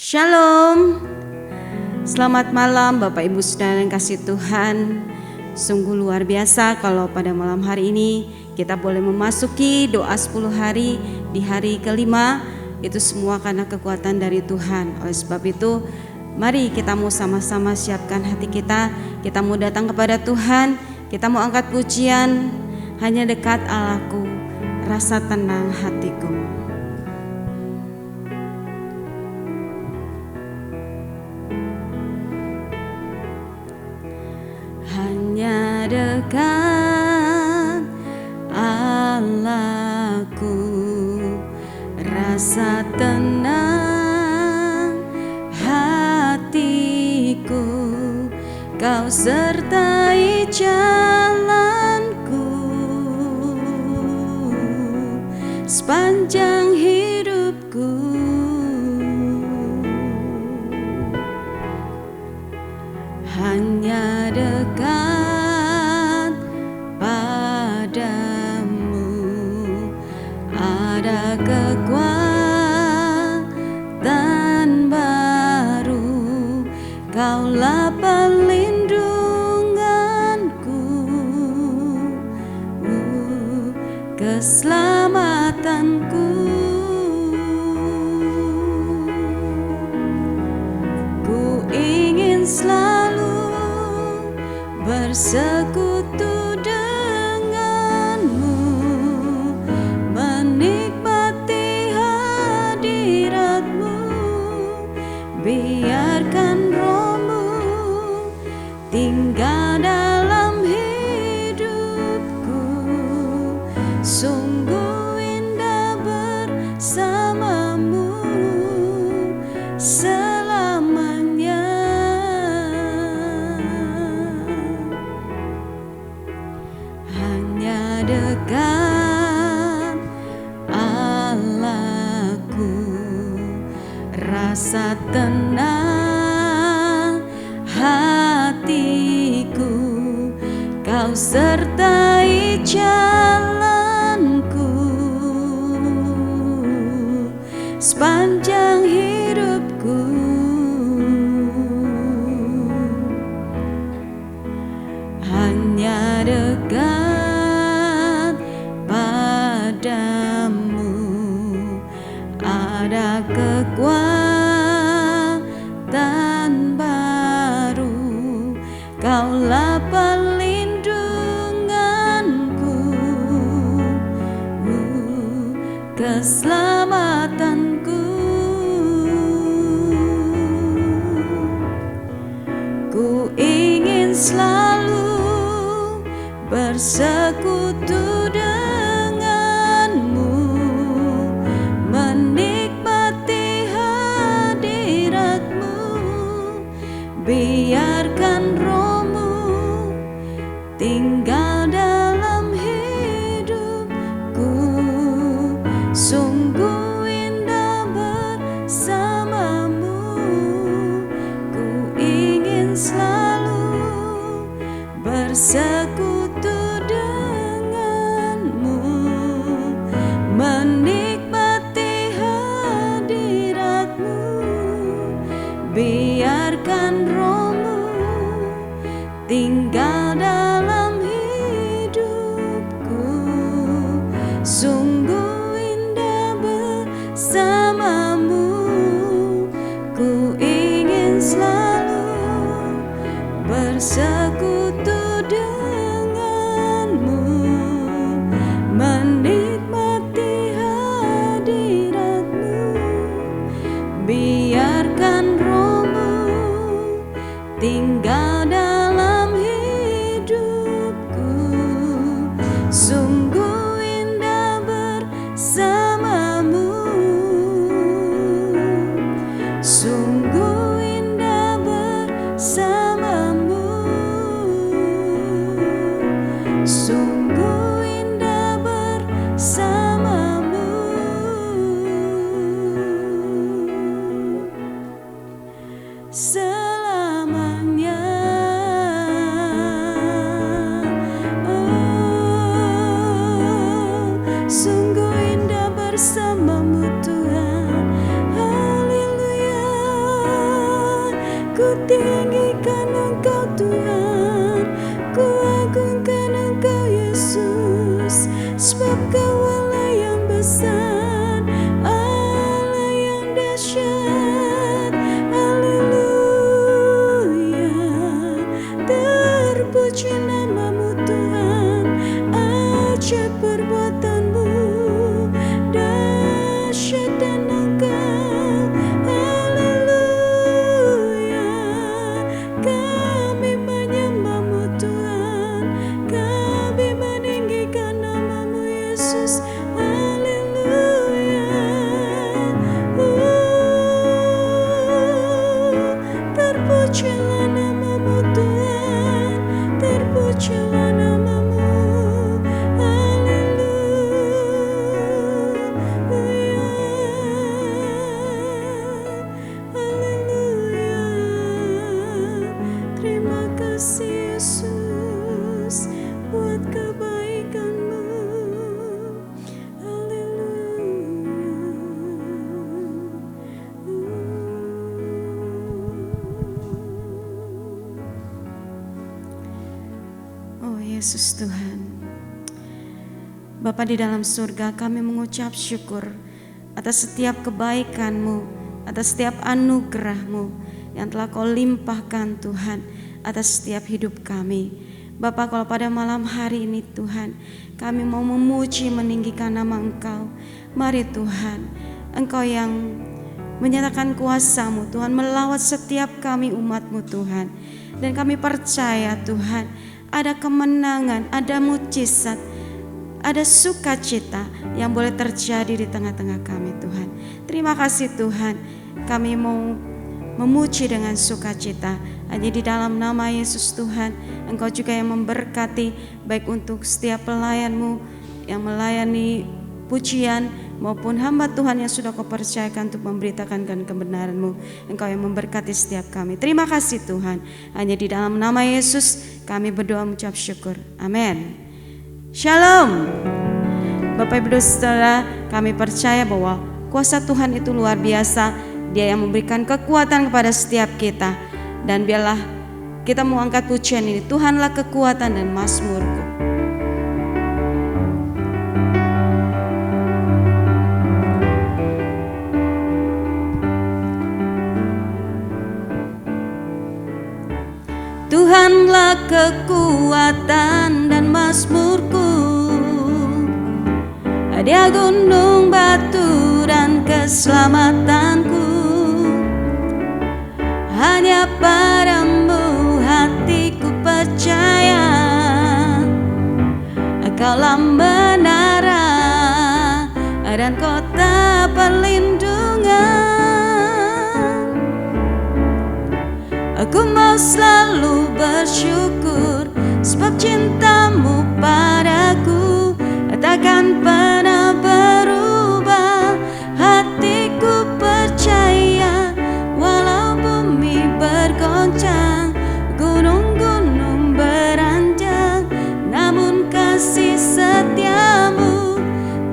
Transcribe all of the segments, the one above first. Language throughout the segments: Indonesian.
Shalom. Selamat malam Bapak Ibu Saudara yang kasih Tuhan. Sungguh luar biasa kalau pada malam hari ini kita boleh memasuki doa 10 hari di hari kelima. Itu semua karena kekuatan dari Tuhan. Oleh sebab itu mari kita mau sama-sama siapkan hati kita. Kita mau datang kepada Tuhan. Kita mau angkat pujian. Hanya dekat Allahku, rasa tenang hatiku. Hanya dekat Allahku, rasa tenang hatiku. Kau sertai jalanku sepanjang hidupku. Hanya dekat padamu ada kekuatan baru. Kaulah perlindunganku, keselamatanku. Ku ingin selalu bersekutu denganmu, menikmati hadiratmu. Biarkan rohmu tinggal dalam hidupku. Sungguh indah bersamamu selamanya. Hanya dekat Allahku, rasa tenang hatiku. Kau sertai jalanku sepanjang hidupku. Hanya dekat padamu ada kekuatan baru. Kaulah perlindunganku, keselamatanku. Ku ingin selalu bersekutu denganmu, menikmati hadiratmu. Biarkan rohmu tinggal dalam hidupku. Sungguh indah bersamamu. Ku ingin selalu bersekutu denganmu, menikmati hadiratmu. Biarkan rohmu tinggal dalam hidupku. Sungguh indah bersamamu. Ku ingin selalu bersekutu denganmu, menikmati hadiratmu. Biarkan rohmu tinggal dalam hidupku. Sungguh indah bersamamu. Sungguh indah bersamamu. Sungguh indah bersamamu selamanya. Oh, sungguh indah bersamamu Tuhan. Haleluya. tinggikan Engkau Tuhan, ku agungkan Engkau Yesus, sebab Kau Allah yang besar, Allah yang dahsyat. Haleluya, terpuji nama-Mu Tuhan, ajaib perbuatan-Mu, dahsyat dan Engkau. Haleluya, kami menyembah-Mu Tuhan, kami meninggikan nama-Mu Yesus. Haleluya, terpujilah nama-Mu Tuhan, terpujilah nama-Mu. Haleluya, terima kasih Yesus buat kebaikan-Mu. Oh Yesus Tuhan, Bapa di dalam surga, kami mengucap syukur atas setiap kebaikan-Mu, atas setiap anugerah-Mu yang telah Kau limpahkan Tuhan atas setiap hidup kami. Bapa, kalau pada malam hari ini Tuhan, kami mau memuji meninggikan nama Engkau. Mari Tuhan, Engkau yang menyatakan kuasa-Mu Tuhan melawat setiap kami umat-Mu Tuhan. Dan kami percaya Tuhan, ada kemenangan, ada mujizat, ada sukacita yang boleh terjadi di tengah-tengah kami Tuhan. Terima kasih Tuhan, kami mau memuji dengan sukacita hanya di dalam nama Yesus Tuhan. Engkau juga yang memberkati baik untuk setiap pelayan-Mu yang melayani pujian maupun hamba Tuhan yang sudah Kau percayakan untuk memberitakan kebenaran-Mu. Engkau yang memberkati setiap kami. Terima kasih Tuhan, hanya di dalam nama Yesus kami berdoa mengucap syukur. Amin. Shalom. Bapak Ibu Saudara, kami percaya bahwa kuasa Tuhan itu luar biasa. Dia yang memberikan kekuatan kepada setiap kita. Dan biarlah kita mau angkat pujian ini, Tuhanlah kekuatan dan mazmurku. Tuhanlah kekuatan dan mazmurku, Dia gunung batu dan keselamatanku. Hanya padamu hatiku percaya, Kaulah menara dan kota perlindungan. Aku mau selalu bersyukur, sebab cinta-Mu padaku takkan pernah berubah. Hatiku percaya, walau bumi bergoncang, gunung-gunung beranjak, namun kasih setia-Mu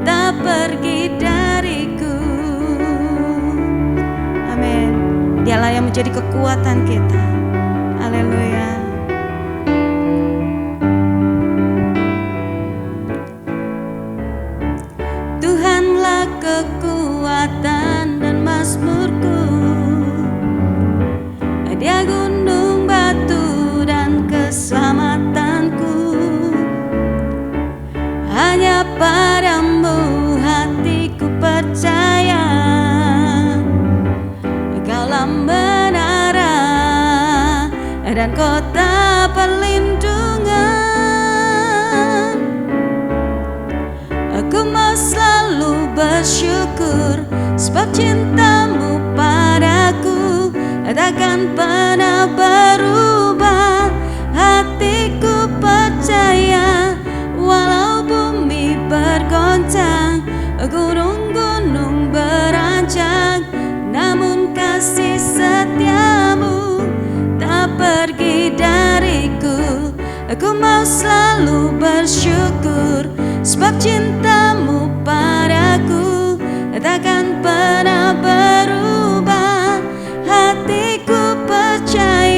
tak pergi dariku. Amin. Dialah yang menjadi kekuatan kita. Haleluya. Tuhanlah kekuatan dan mazmurku, Dia gunung batu dan keselamatanku. Hanya padamu hatiku percaya, Kaulah menara dan kota perlindungan. Aku mau selalu bersyukur, sebab cinta-Mu padaku takkan pernah berubah. Hatiku percaya, walau bumi bergoncang, gunung-gunung beranjak, namun kasih setia-Mu tak pergi dariku. Aku mau selalu bersyukur, sebab cinta-Mu padaku takkan pernah berubah. Hatiku percaya,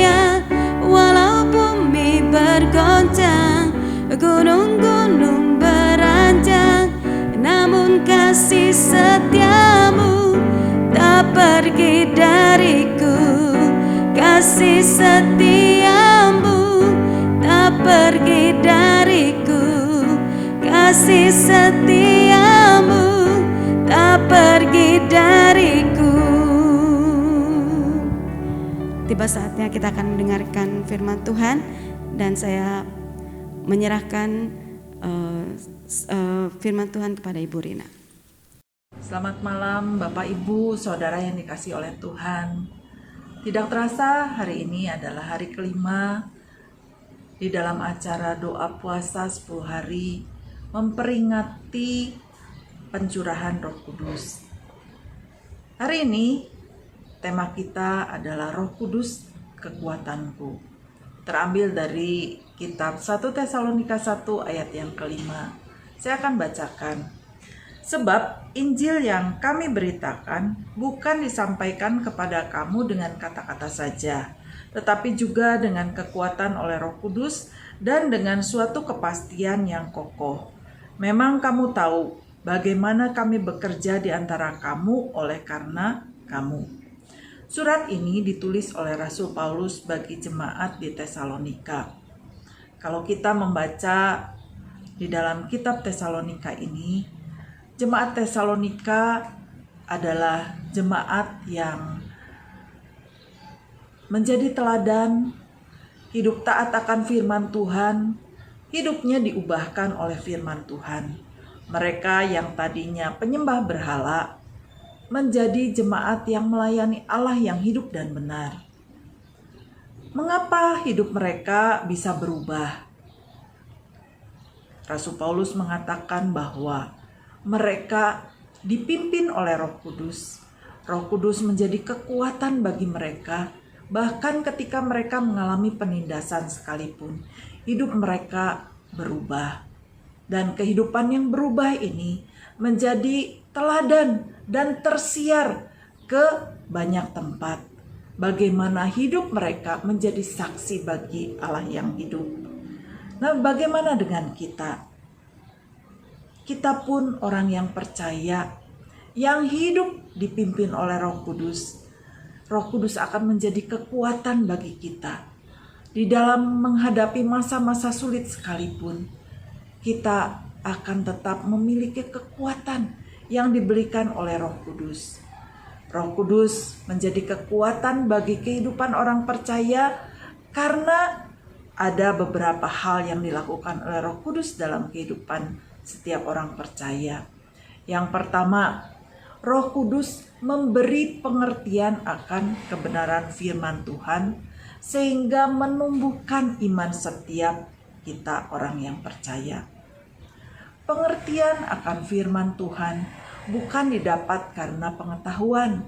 pergi dariku, kasih setiamu tak pergi dariku, kasih setiamu tak pergi dariku. Tiba saatnya kita akan mendengarkan firman Tuhan, dan saya menyerahkan firman Tuhan kepada Ibu Rina. Selamat malam Bapak Ibu, Saudara yang dikasihi oleh Tuhan. Tidak terasa hari ini adalah hari kelima di dalam acara doa puasa 10 hari memperingati pencurahan Roh Kudus. Hari ini tema kita adalah Roh Kudus kekuatanku. Terambil dari kitab 1 Tesalonika 1 ayat yang kelima. Saya akan bacakan. Sebab Injil yang kami beritakan bukan disampaikan kepada kamu dengan kata-kata saja, tetapi juga dengan kekuatan oleh Roh Kudus dan dengan suatu kepastian yang kokoh. Memang kamu tahu bagaimana kami bekerja di antara kamu oleh karena kamu. Surat ini ditulis oleh Rasul Paulus bagi jemaat di Tesalonika. Kalau kita membaca di dalam kitab Tesalonika ini, jemaat Tesalonika adalah jemaat yang menjadi teladan, hidup taat akan firman Tuhan, hidupnya diubahkan oleh firman Tuhan. Mereka yang tadinya penyembah berhala, menjadi jemaat yang melayani Allah yang hidup dan benar. Mengapa hidup mereka bisa berubah? Rasul Paulus mengatakan bahwa mereka dipimpin oleh Roh Kudus. Roh Kudus menjadi kekuatan bagi mereka, bahkan ketika mereka mengalami penindasan sekalipun, hidup mereka berubah. Dan kehidupan yang berubah ini menjadi teladan dan tersiar ke banyak tempat. Bagaimana hidup mereka menjadi saksi bagi Allah yang hidup. Nah, bagaimana dengan kita? Kita pun orang yang percaya, yang hidup dipimpin oleh Roh Kudus. Roh Kudus akan menjadi kekuatan bagi kita. Di dalam menghadapi masa-masa sulit sekalipun, kita akan tetap memiliki kekuatan yang diberikan oleh Roh Kudus. Roh Kudus menjadi kekuatan bagi kehidupan orang percaya karena ada beberapa hal yang dilakukan oleh Roh Kudus dalam kehidupan setiap orang percaya. Yang pertama, Roh Kudus memberi pengertian akan kebenaran firman Tuhan sehingga menumbuhkan iman setiap kita orang yang percaya. Pengertian akan firman Tuhan bukan didapat karena pengetahuan.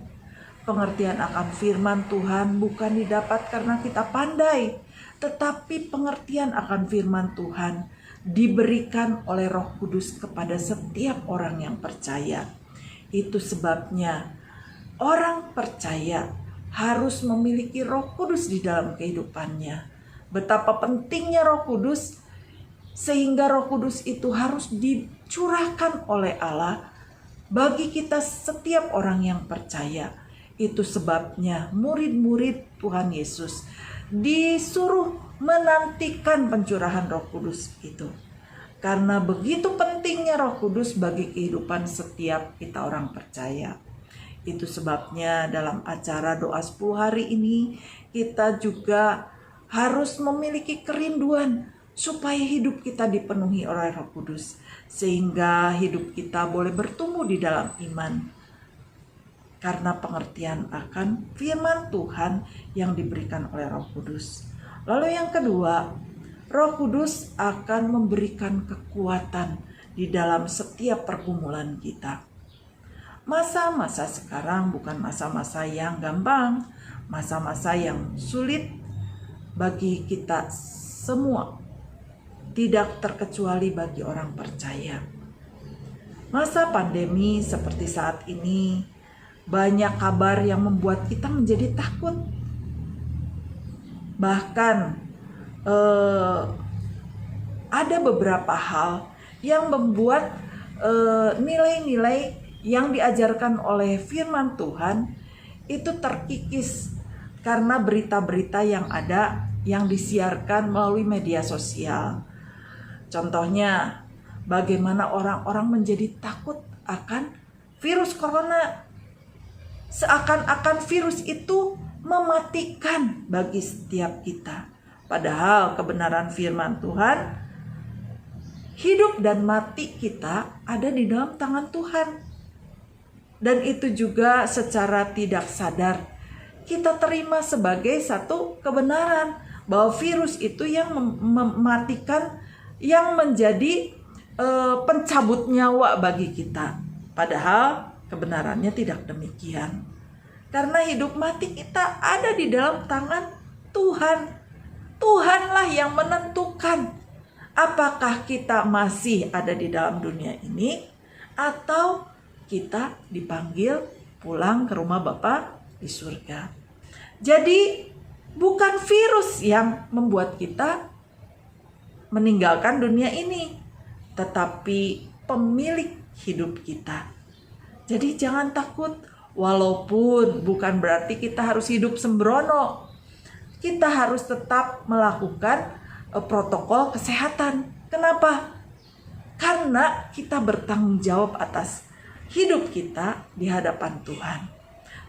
Pengertian akan firman Tuhan bukan didapat karena kita pandai, tetapi pengertian akan firman Tuhan diberikan oleh Roh Kudus kepada setiap orang yang percaya. Itu sebabnya orang percaya harus memiliki Roh Kudus di dalam kehidupannya. Betapa pentingnya Roh Kudus, sehingga Roh Kudus itu harus dicurahkan oleh Allah bagi kita setiap orang yang percaya. Itu sebabnya murid-murid Tuhan Yesus disuruh menantikan pencurahan Roh Kudus itu. Karena begitu pentingnya Roh Kudus bagi kehidupan setiap kita orang percaya. Itu sebabnya dalam acara doa 10 hari ini kita juga harus memiliki kerinduan supaya hidup kita dipenuhi oleh Roh Kudus, sehingga hidup kita boleh bertumbuh di dalam iman karena pengertian akan firman Tuhan yang diberikan oleh Roh Kudus. Lalu yang kedua, Roh Kudus akan memberikan kekuatan di dalam setiap pergumulan kita. Masa-masa sekarang bukan masa-masa yang gampang, masa-masa yang sulit bagi kita semua, tidak terkecuali bagi orang percaya. Masa pandemi seperti saat ini, banyak kabar yang membuat kita menjadi takut. Bahkan ada beberapa hal yang membuat nilai-nilai yang diajarkan oleh firman Tuhan itu terkikis karena berita-berita yang ada yang disiarkan melalui media sosial. Contohnya, bagaimana orang-orang menjadi takut akan virus corona. Seakan-akan virus itu mematikan bagi setiap kita. Padahal kebenaran firman Tuhan, hidup dan mati kita ada di dalam tangan Tuhan. Dan itu juga secara tidak sadar kita terima sebagai satu kebenaran bahwa virus itu yang mematikan, yang menjadi pencabut nyawa bagi kita. Padahal kebenarannya tidak demikian. Karena hidup mati kita ada di dalam tangan Tuhan. Tuhanlah yang menentukan apakah kita masih ada di dalam dunia ini atau kita dipanggil pulang ke rumah Bapa di surga. Jadi bukan virus yang membuat kita meninggalkan dunia ini, tetapi pemilik hidup kita. Jadi jangan takut, walaupun bukan berarti kita harus hidup sembrono. Kita harus tetap melakukan protokol kesehatan. Kenapa? Karena kita bertanggung jawab atas hidup kita di hadapan Tuhan.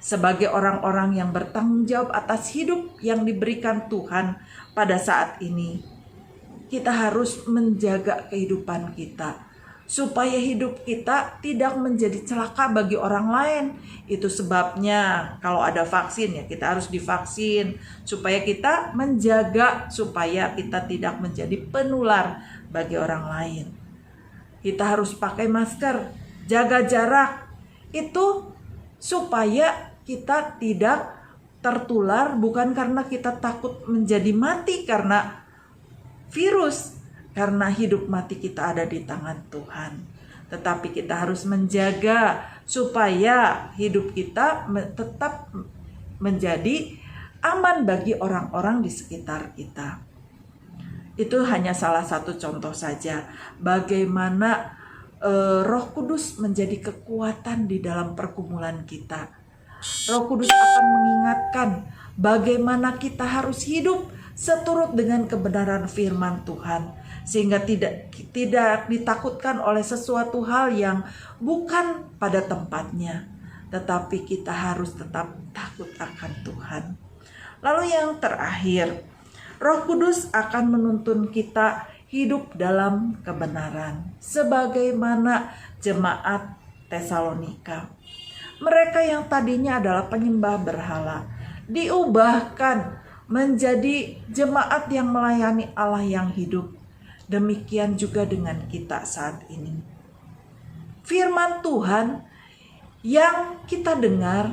Sebagai orang-orang yang bertanggung jawab atas hidup yang diberikan Tuhan pada saat ini, kita harus menjaga kehidupan kita supaya hidup kita tidak menjadi celaka bagi orang lain. Itu sebabnya kalau ada vaksin ya kita harus divaksin supaya kita menjaga supaya kita tidak menjadi penular bagi orang lain. Kita harus pakai masker, jaga jarak, itu supaya kita tidak tertular, bukan karena kita takut menjadi mati karena virus, karena hidup mati kita ada di tangan Tuhan. Tetapi kita harus menjaga supaya hidup kita tetap menjadi aman bagi orang-orang di sekitar kita. Itu hanya salah satu contoh saja bagaimana Roh Kudus menjadi kekuatan di dalam pergumulan kita. Roh Kudus akan mengingatkan bagaimana kita harus hidup seturut dengan kebenaran firman Tuhan, sehingga tidak ditakutkan oleh sesuatu hal yang bukan pada tempatnya, tetapi kita harus tetap takut akan Tuhan. Lalu yang terakhir, Roh Kudus akan menuntun kita hidup dalam kebenaran sebagaimana jemaat Tesalonika. Mereka yang tadinya adalah penyembah berhala diubahkan menjadi jemaat yang melayani Allah yang hidup. Demikian juga dengan kita saat ini. Firman Tuhan yang kita dengar,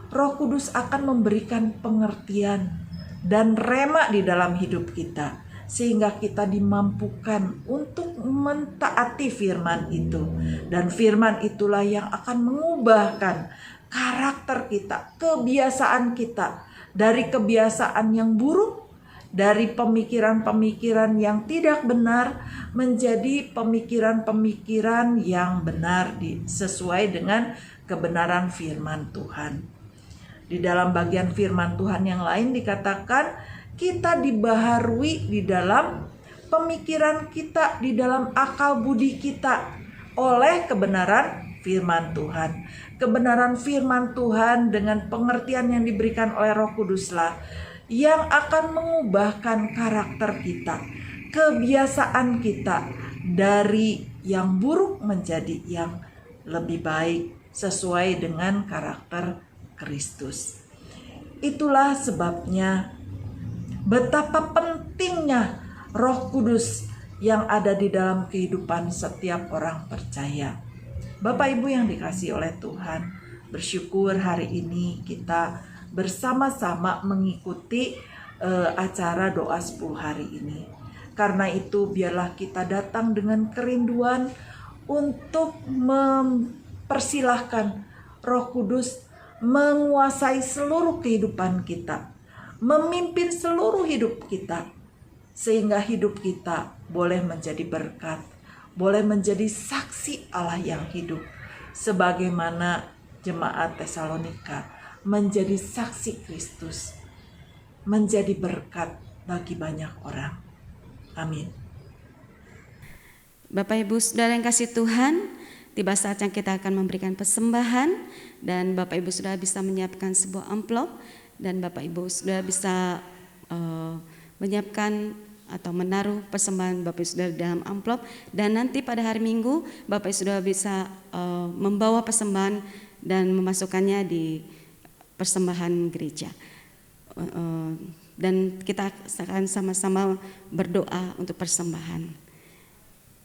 Roh Kudus akan memberikan pengertian dan rema di dalam hidup kita, sehingga kita dimampukan untuk mentaati firman itu. Dan firman itulah yang akan mengubahkan karakter kita, kebiasaan kita, dari kebiasaan yang buruk, dari pemikiran-pemikiran yang tidak benar menjadi pemikiran-pemikiran yang benar sesuai dengan kebenaran firman Tuhan. Di dalam bagian firman Tuhan yang lain dikatakan kita dibaharui di dalam pemikiran kita, di dalam akal budi kita oleh kebenaran firman Tuhan. Kebenaran firman Tuhan dengan pengertian yang diberikan oleh Roh Kuduslah yang akan mengubahkan karakter kita, kebiasaan kita dari yang buruk menjadi yang lebih baik sesuai dengan karakter Kristus. Itulah sebabnya betapa pentingnya Roh Kudus yang ada di dalam kehidupan setiap orang percaya. Bapak Ibu yang dikasihi oleh Tuhan, bersyukur hari ini kita bersama-sama mengikuti acara doa 10 hari ini. Karena itu biarlah kita datang dengan kerinduan untuk mempersilahkan Roh Kudus menguasai seluruh kehidupan kita, memimpin seluruh hidup kita, sehingga hidup kita boleh menjadi berkat, boleh menjadi saksi Allah yang hidup, sebagaimana jemaat Tesalonika menjadi saksi Kristus, menjadi berkat bagi banyak orang. Amin. Bapak Ibu Saudara yang kasih Tuhan, tiba saatnya kita akan memberikan persembahan, dan Bapak Ibu Saudara bisa menyiapkan sebuah amplop, dan Bapak Ibu Saudara bisa menyiapkan atau menaruh persembahan Bapak Ibu Saudara dalam amplop, dan nanti pada hari Minggu Bapak Ibu Saudara bisa membawa persembahan dan memasukkannya di persembahan gereja. Dan kita akan sama-sama berdoa untuk persembahan.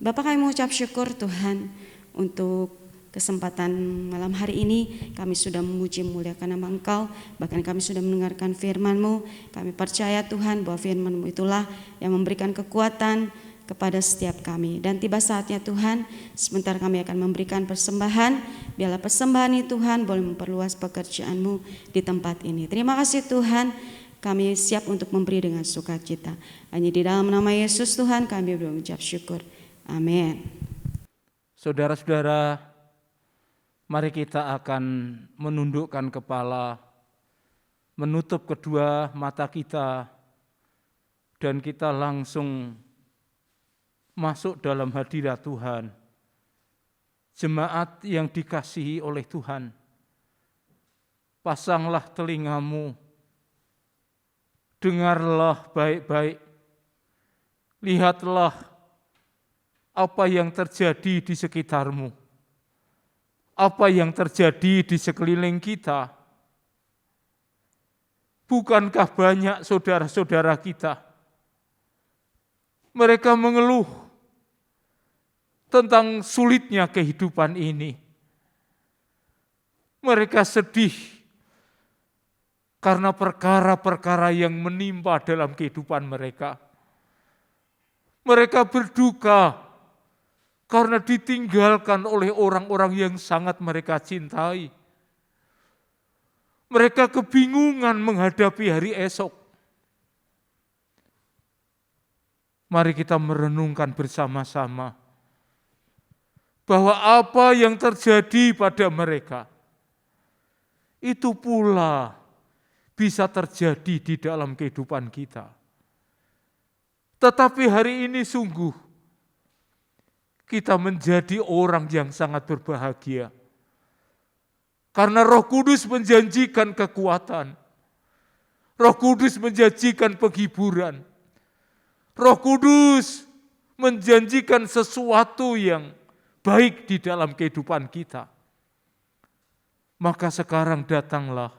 Bapak, kami mengucap syukur Tuhan untuk kesempatan malam hari ini. Kami sudah memuji memuliakan nama Engkau, bahkan kami sudah mendengarkan firman-Mu. Kami percaya Tuhan bahwa firman-Mu itulah yang memberikan kekuatan kepada setiap kami. Dan tiba saatnya Tuhan, sebentar kami akan memberikan persembahan. Biarlah persembahan ini Tuhan boleh memperluas pekerjaan-Mu di tempat ini. Terima kasih Tuhan, kami siap untuk memberi dengan sukacita. Hanya di dalam nama Yesus Tuhan kami berucap syukur. Amin. Saudara-saudara, mari kita akan menundukkan kepala, menutup kedua mata kita, dan kita langsung masuk dalam hadirat Tuhan. Jemaat yang dikasihi oleh Tuhan, pasanglah telingamu, dengarlah baik-baik, lihatlah apa yang terjadi di sekitarmu, apa yang terjadi di sekeliling kita. Bukankah banyak saudara-saudara kita, mereka mengeluh tentang sulitnya kehidupan ini. Mereka sedih karena perkara-perkara yang menimpa dalam kehidupan mereka. Mereka berduka karena ditinggalkan oleh orang-orang yang sangat mereka cintai. Mereka kebingungan menghadapi hari esok. Mari kita merenungkan bersama-sama bahwa apa yang terjadi pada mereka, itu pula bisa terjadi di dalam kehidupan kita. Tetapi hari ini sungguh kita menjadi orang yang sangat berbahagia. Karena Roh Kudus menjanjikan kekuatan. Roh Kudus menjanjikan penghiburan. Roh Kudus menjanjikan sesuatu yang baik di dalam kehidupan kita. Maka sekarang datanglah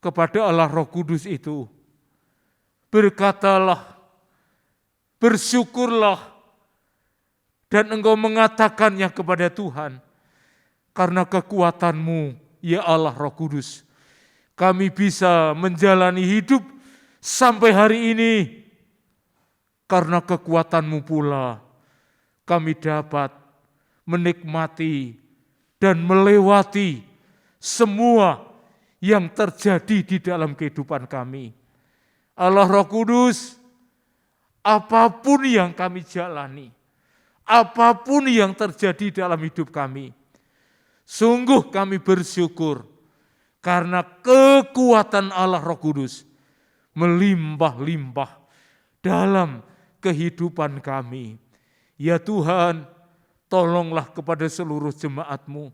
kepada Allah Roh Kudus itu. Berkatalah, bersyukurlah, dan engkau mengatakannya kepada Tuhan, karena kekuatan-Mu, ya Allah Roh Kudus, kami bisa menjalani hidup sampai hari ini. Karena kekuatan-Mu pula, kami dapat menikmati dan melewati semua yang terjadi di dalam kehidupan kami. Allah Roh Kudus, apapun yang kami jalani, apapun yang terjadi dalam hidup kami, sungguh kami bersyukur karena kekuatan Allah Roh Kudus melimpah-limpah dalam kehidupan kami. Ya Tuhan, tolonglah kepada seluruh jemaat-Mu,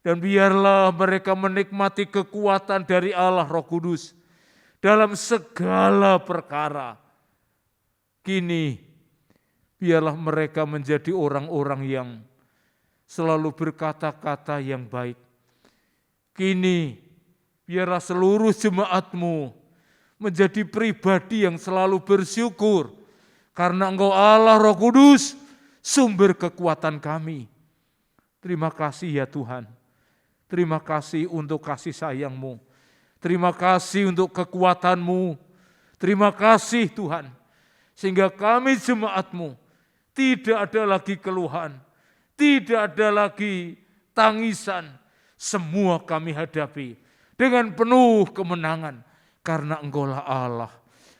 dan biarlah mereka menikmati kekuatan dari Allah Roh Kudus dalam segala perkara. Kini, biarlah mereka menjadi orang-orang yang selalu berkata-kata yang baik. Kini, biarlah seluruh jemaat-Mu menjadi pribadi yang selalu bersyukur, karena Engkau Allah Roh Kudus, sumber kekuatan kami. Terima kasih ya Tuhan. Terima kasih untuk kasih sayang-Mu. Terima kasih untuk kekuatan-Mu. Terima kasih Tuhan, sehingga kami jemaat-Mu tidak ada lagi keluhan, tidak ada lagi tangisan. Semua kami hadapi dengan penuh kemenangan, karena Engkaulah Allah.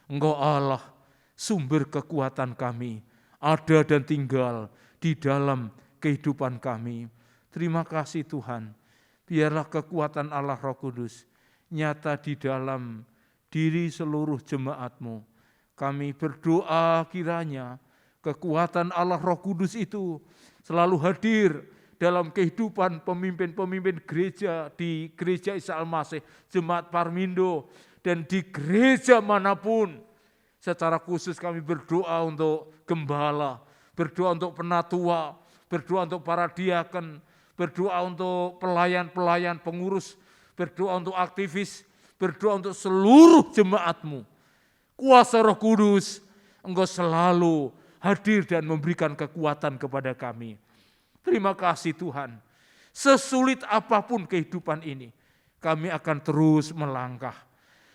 Engkau Allah, sumber kekuatan kami, ada dan tinggal di dalam kehidupan kami. Terima kasih Tuhan, biarlah kekuatan Allah Roh Kudus nyata di dalam diri seluruh jemaat-Mu. Kami berdoa kiranya kekuatan Allah Roh Kudus itu selalu hadir dalam kehidupan pemimpin-pemimpin gereja di Gereja Isa Al-Masih, Jemaat Parmindo, dan di gereja manapun. Secara khusus kami berdoa untuk gembala, berdoa untuk penatua, berdoa untuk para diaken, berdoa untuk pelayan-pelayan pengurus, berdoa untuk aktivis, berdoa untuk seluruh jemaat-Mu. Kuasa Roh Kudus, Engkau selalu hadir dan memberikan kekuatan kepada kami. Terima kasih Tuhan. Sesulit apapun kehidupan ini, kami akan terus melangkah.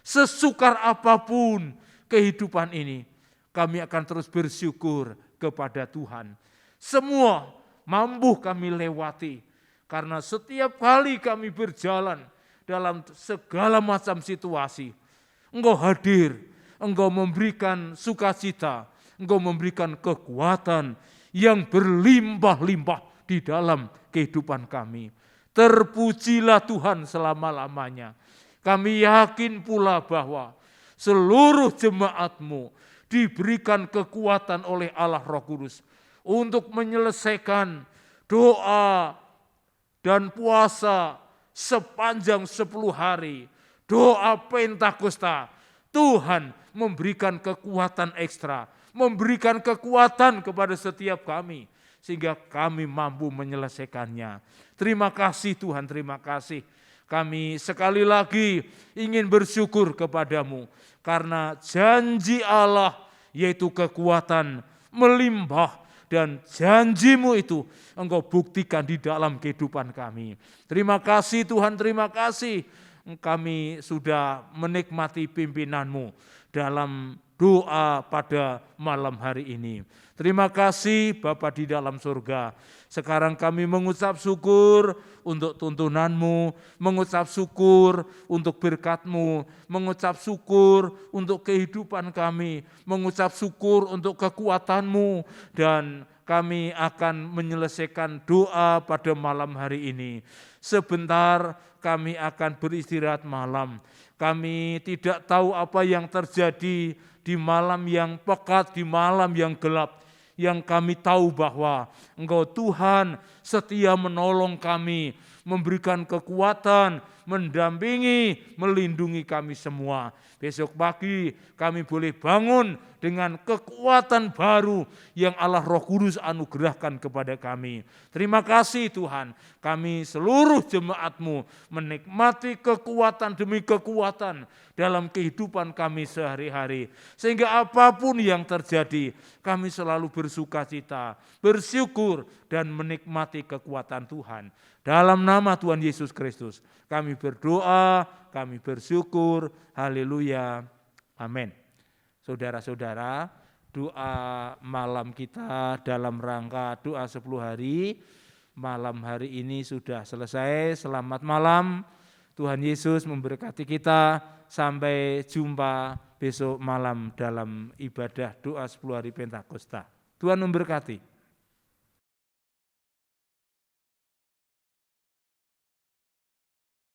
Sesukar apapun kehidupan ini, kami akan terus bersyukur kepada Tuhan. Semua mampu kami lewati, karena setiap kali kami berjalan dalam segala macam situasi, Engkau hadir, Engkau memberikan sukacita, Engkau memberikan kekuatan yang berlimpah-limpah di dalam kehidupan kami. Terpujilah Tuhan selama-lamanya. Kami yakin pula bahwa seluruh jemaat-Mu diberikan kekuatan oleh Allah Roh Kudus untuk menyelesaikan doa dan puasa sepanjang 10 hari. Doa Pentakosta, Tuhan memberikan kekuatan ekstra, memberikan kekuatan kepada setiap kami, sehingga kami mampu menyelesaikannya. Terima kasih Tuhan, terima kasih. Kami sekali lagi ingin bersyukur kepadamu, karena janji Allah yaitu kekuatan melimpah, dan janji-Mu itu Engkau buktikan di dalam kehidupan kami. Terima kasih Tuhan, terima kasih. Kami sudah menikmati pimpinan-Mu dalam doa pada malam hari ini. Terima kasih Bapa di dalam surga. Sekarang kami mengucap syukur untuk tuntunan-Mu, mengucap syukur untuk berkat-Mu, mengucap syukur untuk kehidupan kami, mengucap syukur untuk kekuatan-Mu, dan kami akan menyelesaikan doa pada malam hari ini. Sebentar kami akan beristirahat malam. Kami tidak tahu apa yang terjadi di malam yang pekat, di malam yang gelap. Yang kami tahu bahwa Engkau Tuhan setia menolong kami, memberikan kekuatan, mendampingi, melindungi kami semua. Besok pagi kami boleh bangun dengan kekuatan baru yang Allah Roh Kudus anugerahkan kepada kami. Terima kasih Tuhan, kami seluruh jemaat-Mu menikmati kekuatan demi kekuatan dalam kehidupan kami sehari-hari. Sehingga apapun yang terjadi, kami selalu bersukacita, bersyukur, dan menikmati kekuatan Tuhan. Dalam nama Tuhan Yesus Kristus, kami berdoa, kami bersyukur, haleluya, amin. Saudara-saudara, doa malam kita dalam rangka doa 10 hari, malam hari ini sudah selesai. Selamat malam, Tuhan Yesus memberkati kita. Sampai jumpa besok malam dalam ibadah doa 10 hari Pentakosta. Tuhan memberkati.